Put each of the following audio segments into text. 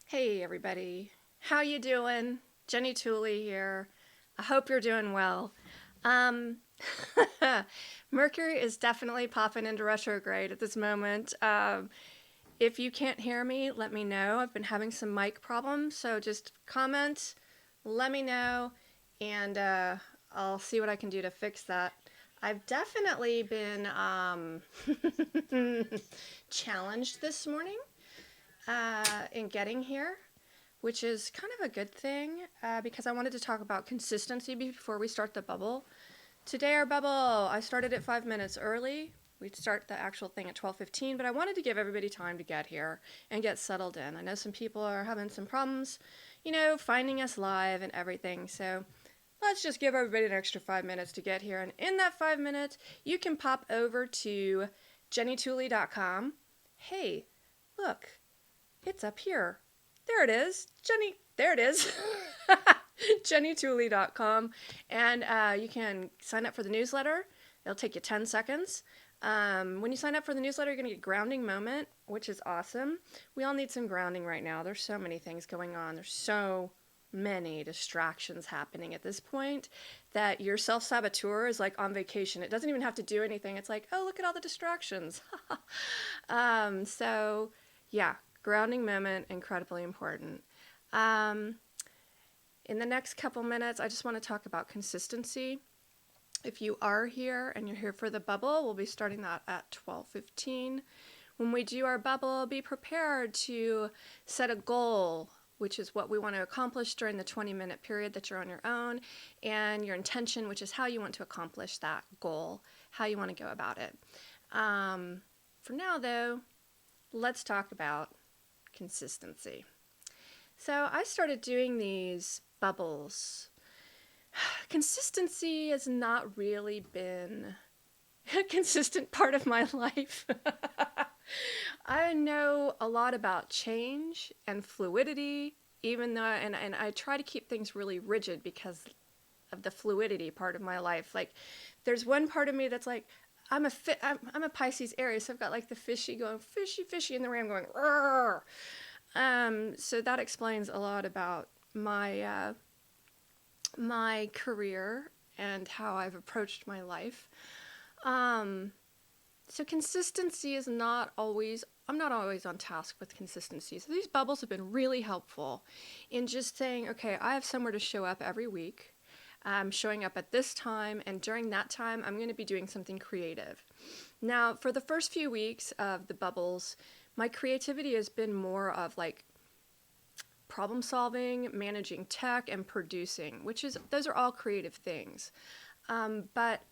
Hey everybody, how you doing? Jenny Tooley here. I hope you're doing well. Um, Mercury is definitely popping into retrograde at this moment. If you can't hear me, let me know. I've been having some mic problems, so just comment, let me know, and I'll see what I can do to fix that. I've definitely been challenged this morning in getting here, which is kind of a good thing because I wanted to talk about consistency before we start the bubble. Today, our bubble, I started at 5 minutes early. We'd start the actual thing at 12:15, but I wanted to give everybody time to get here and get settled in. I know some people are having some problems, finding us live and everything. So let's just give everybody an extra 5 minutes to get here. And in that 5 minutes, you can pop over to jennytooley.com. Hey, look, it's up here. There it is. There it is. jennytooley.com. And you can sign up for the newsletter. It'll take you 10 seconds. When you sign up for the newsletter, you're going to get grounding moment, which is awesome. We all need some grounding right now. There's so many things going on. There's so many distractions happening at this point that your self-saboteur is like on vacation. It doesn't even have to do anything. It's like, oh, look at all the distractions. So yeah, grounding moment, incredibly important. Um, in the next couple minutes, I just want to talk about consistency. If you are here and you're here for the bubble, we'll be starting that at 12:15. When we do our bubble, be prepared to set a goal, which is what we want to accomplish during the 20-minute period that you're on your own, and your intention, which is how you want to accomplish that goal, how you want to go about it. For now, though, let's talk about consistency. So I started doing these bubbles. Consistency has not really been a consistent part of my life. I know a lot about change and fluidity, even though, and I try to keep things really rigid because of the fluidity part of my life. Like, there's one part of me that's like, I'm a Pisces Aries, so I've got like the fishy going fishy fishy, and the ram going roar. So that explains a lot about my career and how I've approached my life. So consistency is not always, I'm not always on task with consistency. So these bubbles have been really helpful in just saying, okay, I have somewhere to show up every week. I'm showing up at this time, and during that time, I'm going to be doing something creative. Now, for the first few weeks of the bubbles, my creativity has been more of like problem solving, managing tech, and producing, those are all creative things. But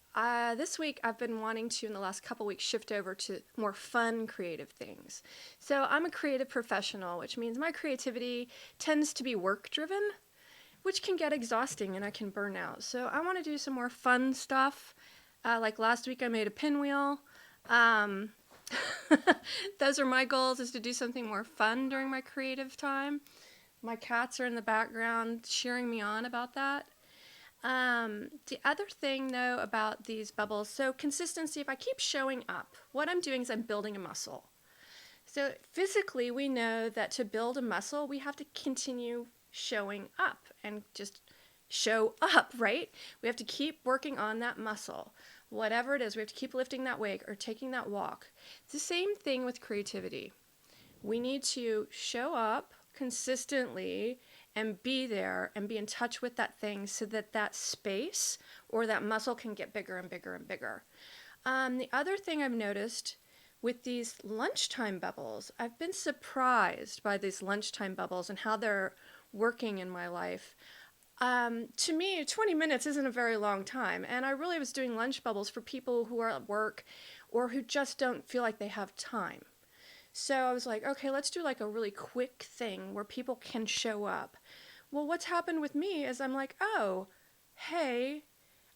this week I've been wanting to, in the last couple weeks, shift over to more fun creative things. So I'm a creative professional, which means my creativity tends to be work driven, which can get exhausting and I can burn out. So I want to do some more fun stuff. Like last week I made a pinwheel. Those are my goals, is to do something more fun during my creative time. My cats are in the background cheering me on about that. The other thing, though, about these bubbles, so consistency, if I keep showing up, what I'm doing is I'm building a muscle. So physically, we know that to build a muscle, we have to continue showing up and just show up, right? We have to keep working on that muscle. Whatever it is, we have to keep lifting that weight or taking that walk. It's the same thing with creativity. We need to show up consistently and be there and be in touch with that thing so that that space or that muscle can get bigger and bigger and bigger. The other thing I've noticed with these lunchtime bubbles, I've been surprised by these lunchtime bubbles and how they're working in my life. To me, 20 minutes isn't a very long time, and I really was doing lunch bubbles for people who are at work or who just don't feel like they have time. So I was like, okay, let's do like a really quick thing where people can show up. Well, what's happened with me is I'm like, oh, hey,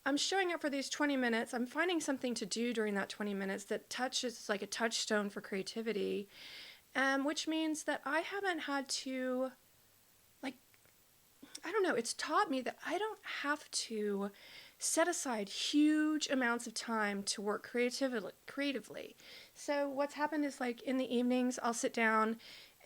I'm showing up for these 20 minutes. I'm finding something to do during that 20 minutes that touches like a touchstone for creativity, which means that I haven't had to, like, I don't know, it's taught me that I don't have to set aside huge amounts of time to work creatively. So what's happened is, like, in the evenings I'll sit down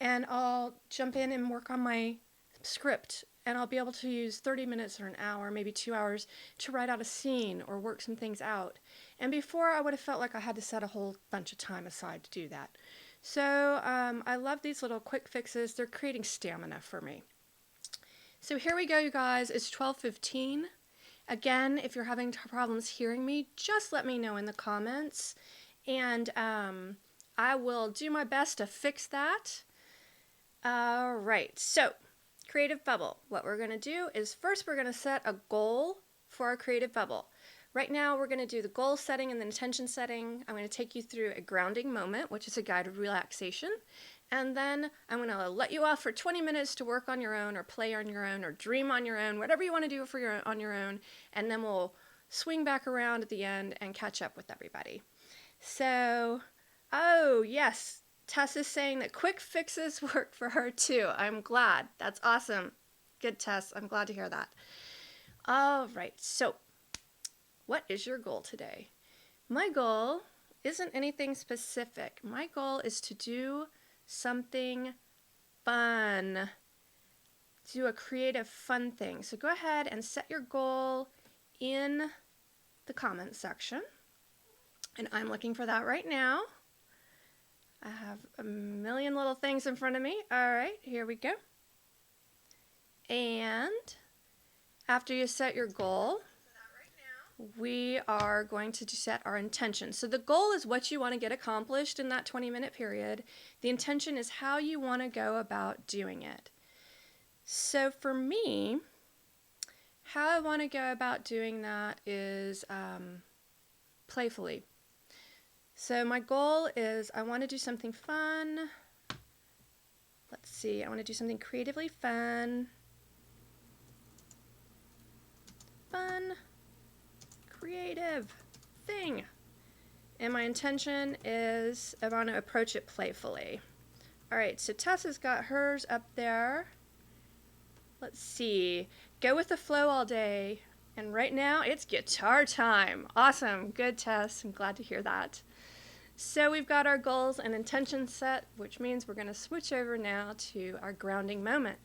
and I'll jump in and work on my script, and I'll be able to use 30 minutes or an hour, maybe 2 hours, to write out a scene or work some things out. And before, I would have felt like I had to set a whole bunch of time aside to do that. So I love these little quick fixes. They're creating stamina for me. So here we go, you guys. It's 12:15. Again, if you're having problems hearing me, just let me know in the comments, and I will do my best to fix that. All right, so creative bubble. What we're going to do is first we're going to set a goal for our creative bubble. Right now we're going to do the goal setting and the intention setting. I'm going to take you through a grounding moment, which is a guided relaxation. And then I'm going to let you off for 20 minutes to work on your own or play on your own or dream on your own, whatever you want to do on your own. And then we'll swing back around at the end and catch up with everybody. So, oh yes, Tess is saying that quick fixes work for her too. I'm glad. That's awesome. Good, Tess. I'm glad to hear that. All right, so what is your goal today? My goal isn't anything specific. My goal is to do something fun. Do a creative, fun thing. So go ahead and set your goal in the comments section. And I'm looking for that right now. I have a million little things in front of me. All right, here we go. And after you set your goal, we are going to set our intention. So the goal is what you want to get accomplished in that 20-minute period. The intention is how you want to go about doing it. So for me, how I want to go about doing that is playfully. So my goal is I want to do something fun. Let's see, I want to do something creatively fun. Fun, creative thing. And my intention is I want to approach it playfully. All right, so Tessa's got hers up there. Let's see, go with the flow all day. And right now it's guitar time. Awesome, good Tess, I'm glad to hear that. So we've got our goals and intentions set, which means we're going to switch over now to our grounding moment.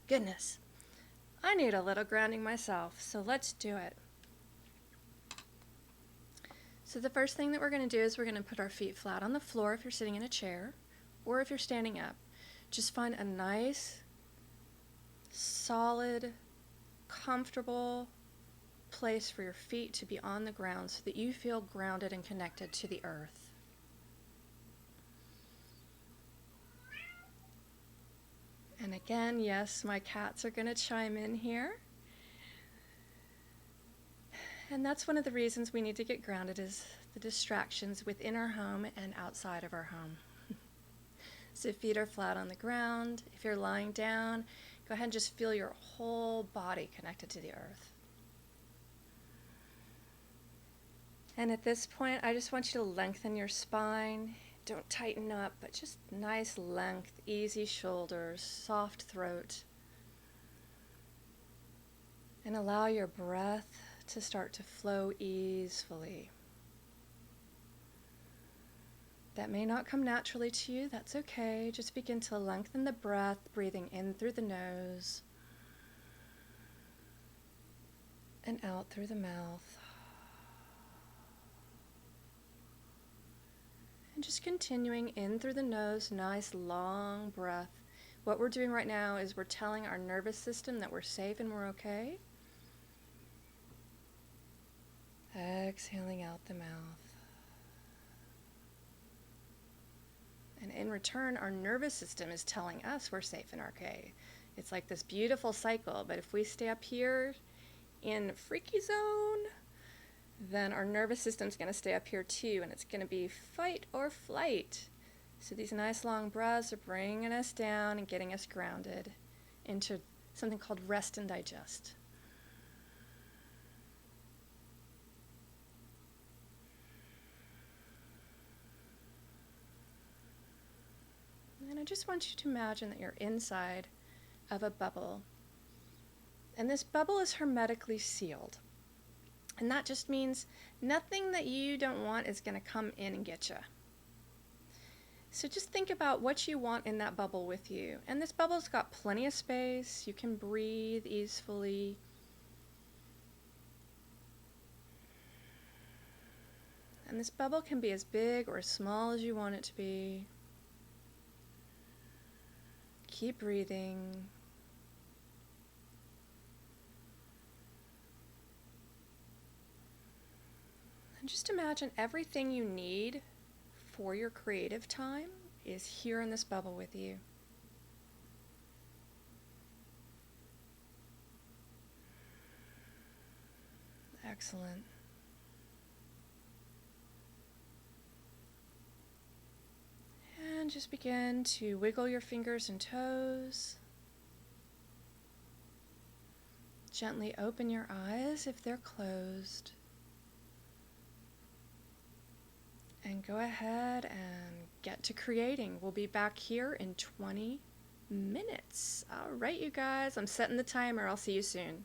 Goodness, I need a little grounding myself, so let's do it. So the first thing that we're going to do is we're going to put our feet flat on the floor if you're sitting in a chair, or if you're standing up. Just find a nice, solid, comfortable place for your feet to be on the ground so that you feel grounded and connected to the earth. And again, yes, my cats are going to chime in here. And that's one of the reasons we need to get grounded is the distractions within our home and outside of our home. So feet are flat on the ground. If you're lying down, go ahead and just feel your whole body connected to the earth. And at this point, I just want you to lengthen your spine. Don't tighten up, but just nice length, easy shoulders, soft throat. And allow your breath to start to flow easily. That may not come naturally to you, that's okay. Just begin to lengthen the breath, breathing in through the nose and out through the mouth. And just continuing in through the nose, nice long breath. What we're doing right now is we're telling our nervous system that we're safe and we're okay. Exhaling out the mouth. And in return, our nervous system is telling us we're safe and okay. It's like this beautiful cycle, but if we stay up here in freaky zone, then our nervous system's going to stay up here too, and it's going to be fight or flight. So these nice long breaths are bringing us down and getting us grounded into something called rest and digest. And I just want you to imagine that you're inside of a bubble. And this bubble is hermetically sealed. And that just means nothing that you don't want is going to come in and get you. So just think about what you want in that bubble with you. And this bubble's got plenty of space. You can breathe easily. And this bubble can be as big or as small as you want it to be. Keep breathing. And just imagine everything you need for your creative time is here in this bubble with you. Excellent. And just begin to wiggle your fingers and toes. Gently open your eyes if they're closed. And go ahead and get to creating. We'll be back here in 20 minutes. All right, you guys, I'm setting the timer. I'll see you soon.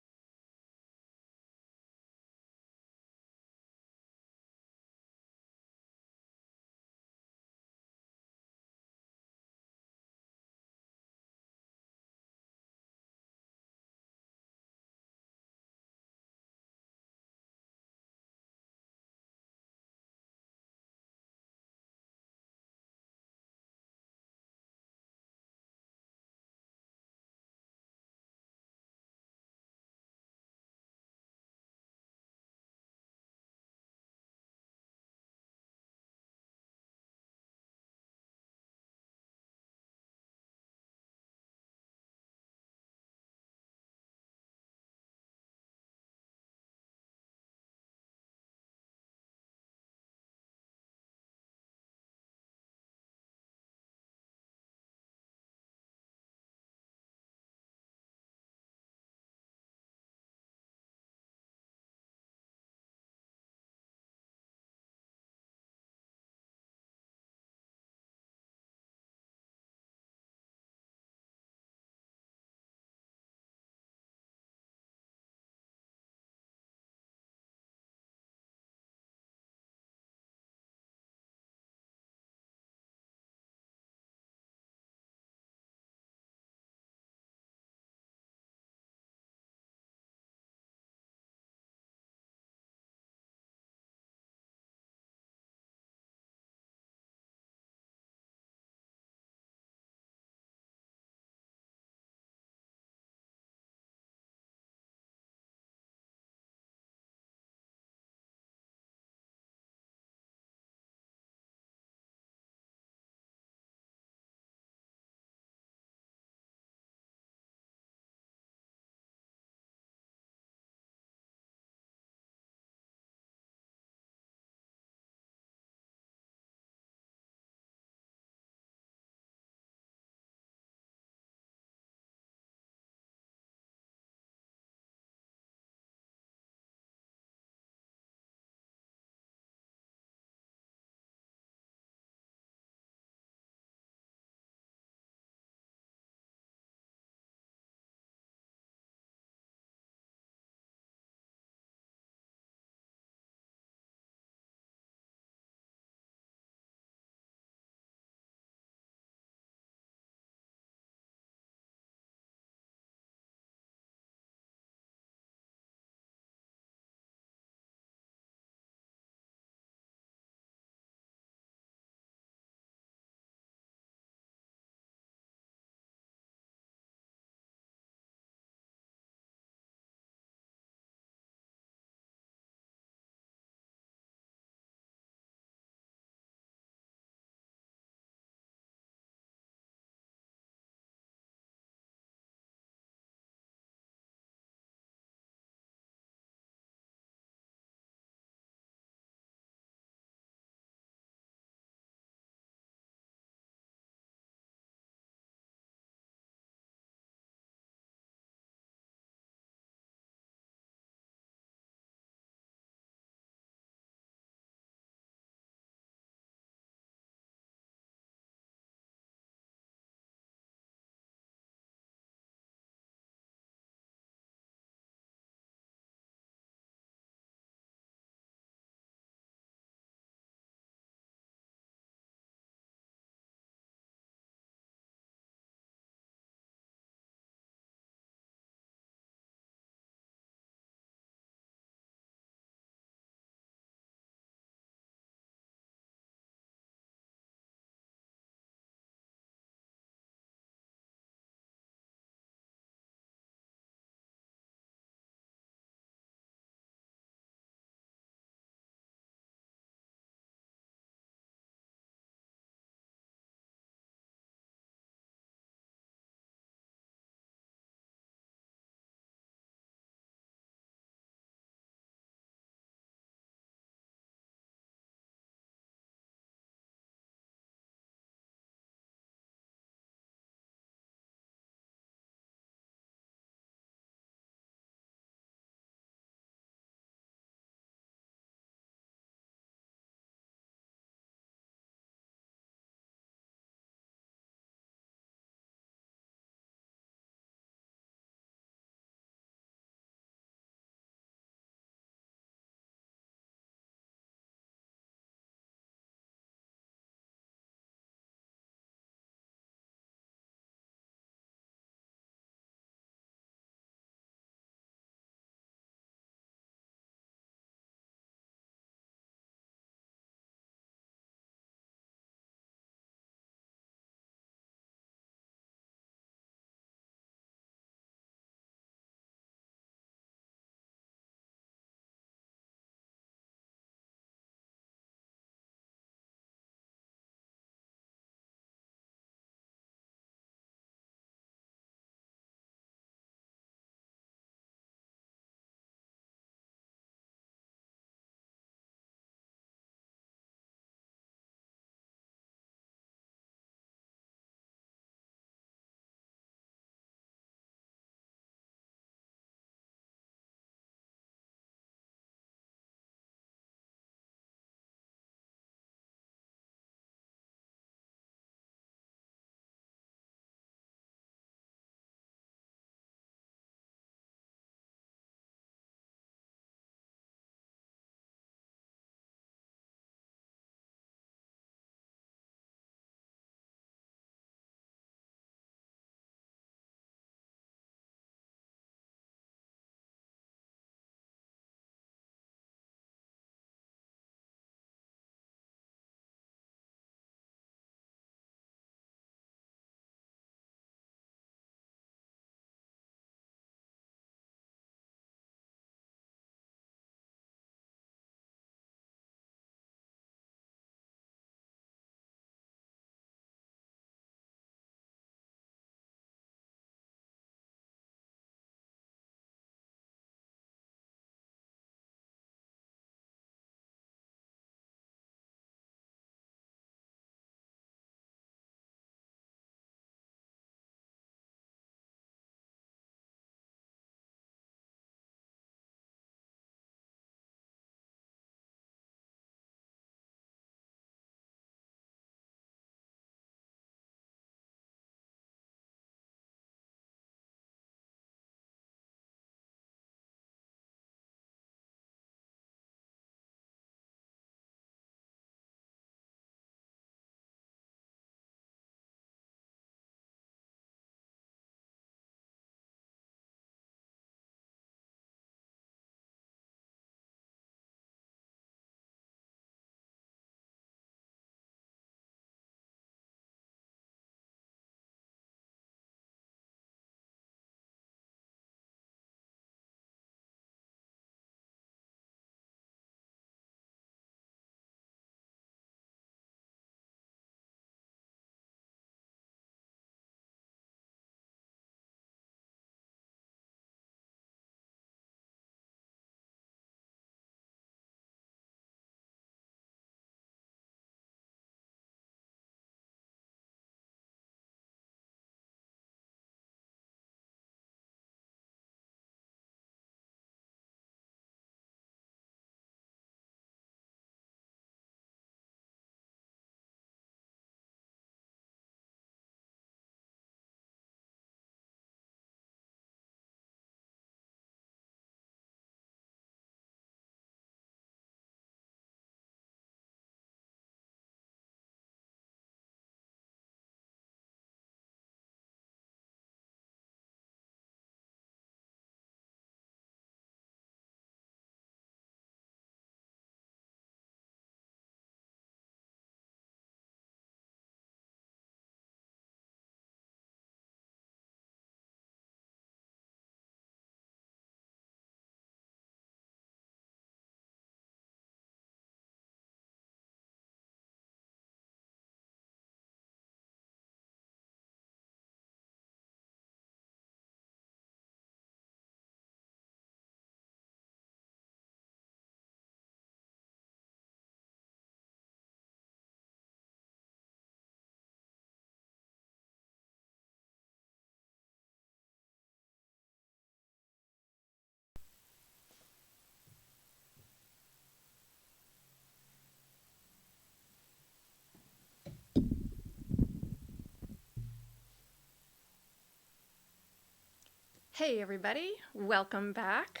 Hey everybody, welcome back.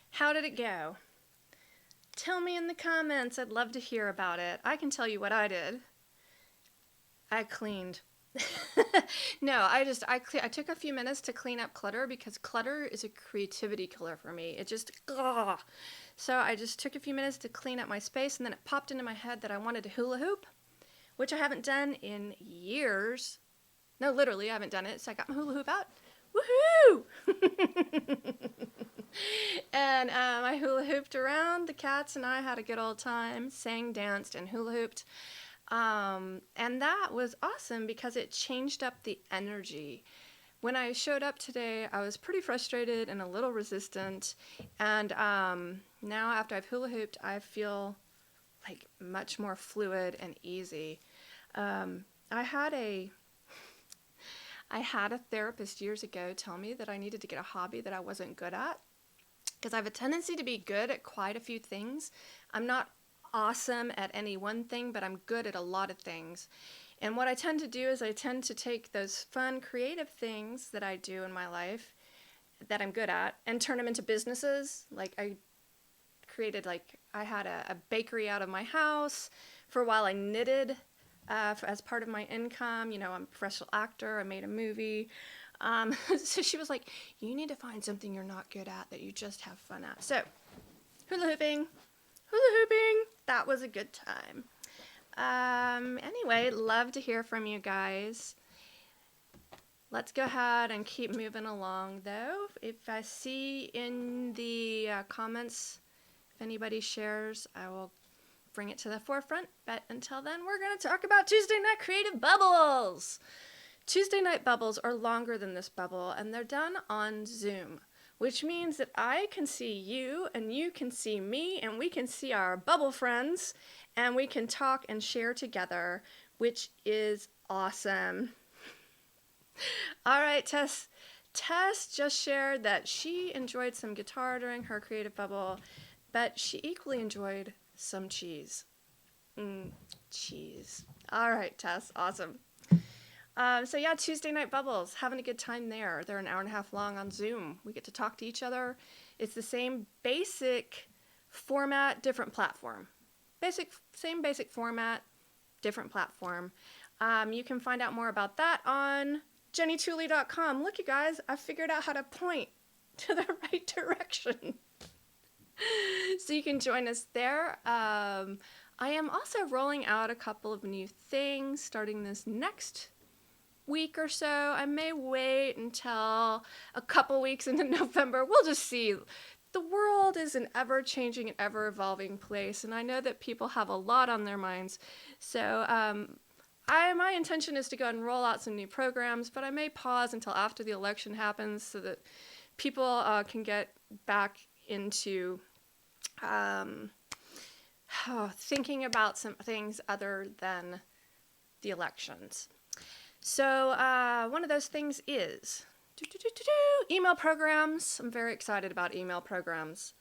How did it go? Tell me in the comments, I'd love to hear about it. I can tell you what I did. I cleaned. No, I took a few minutes to clean up clutter because clutter is a creativity killer for me. It just, ugh. So I just took a few minutes to clean up my space, and then it popped into my head that I wanted to hula hoop, which I haven't done in years. No, literally, I haven't done it, so I got my hula hoop out. Woohoo! And I hula hooped around. The cats and I had a good old time, sang, danced, and hula hooped. And that was awesome because it changed up the energy. When I showed up today, I was pretty frustrated and a little resistant. And now, after I've hula hooped, I feel like much more fluid and easy. I had a therapist years ago tell me that I needed to get a hobby that I wasn't good at, because I have a tendency to be good at quite a few things. I'm not awesome at any one thing, but I'm good at a lot of things. And what I tend to do is I tend to take those fun, creative things that I do in my life that I'm good at and turn them into businesses. Like I had a bakery out of my house. For a while I knitted as part of my income. You know, I'm a professional actor. I made a movie. So she was like, you need to find something you're not good at that you just have fun at. So hula hooping, that was a good time. Anyway, love to hear from you guys. Let's go ahead and keep moving along, though. If I see in the comments, if anybody shares, I will bring it to the forefront. But until then, we're going to talk about Tuesday Night Creative Bubbles. Tuesday Night Bubbles are longer than this bubble, and they're done on Zoom, which means that I can see you, and you can see me, and we can see our bubble friends, and we can talk and share together, which is awesome. All right, Tess. Tess just shared that she enjoyed some guitar during her creative bubble, but she equally enjoyed some cheese. Cheese. All right, Tess. Awesome. So yeah, Tuesday Night Bubbles, having a good time there. They're an hour and a half long on Zoom. We get to talk to each other. It's the same basic format, different platform. Same basic format, different platform. You can find out more about that on jennytooley.com. Look, you guys, I figured out how to point to the right direction. So you can join us there. I am also rolling out a couple of new things starting this next week or so. I may wait until a couple weeks into November. We'll just see. The world is an ever-changing and ever-evolving place, and I know that people have a lot on their minds. So my intention is to go and roll out some new programs, but I may pause until after the election happens so that people can get back into thinking about some things other than the elections. So one of those things is email programs. I'm very excited about email programs.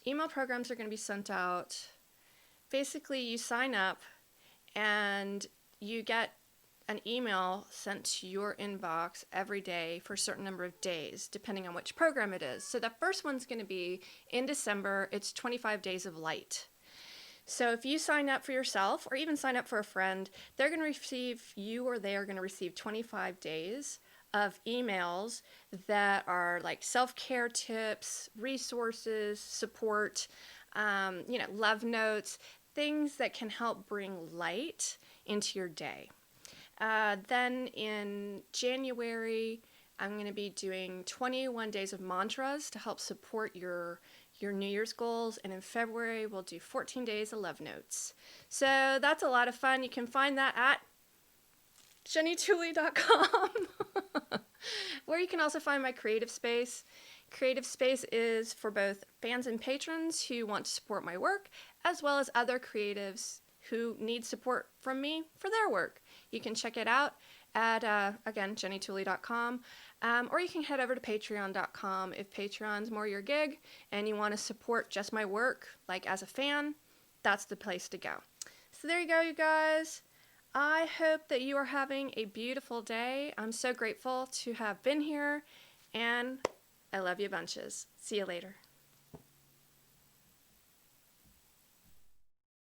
Email programs are going to be sent out. Basically, you sign up and you get an email sent to your inbox every day for a certain number of days, depending on which program it is. So the first one's going to be in December. It's 25 Days of Light. So if you sign up for yourself or even sign up for a friend, they are going to receive 25 days of emails that are like self-care tips, resources, support, love notes, things that can help bring light into your day. Then in January, I'm going to be doing 21 days of mantras to help support your New Year's goals, and in February we'll do 14 days of love notes. So that's a lot of fun. You can find that at jennytooley.com where you can also find my creative space. Creative space is for both fans and patrons who want to support my work, as well as other creatives who need support from me for their work. You can check it out at, again, jennytooley.com, or you can head over to patreon.com if Patreon's more your gig and you want to support just my work, like as a fan, that's the place to go. So there you go, you guys. I hope that you are having a beautiful day. I'm so grateful to have been here And I love you bunches. See you later.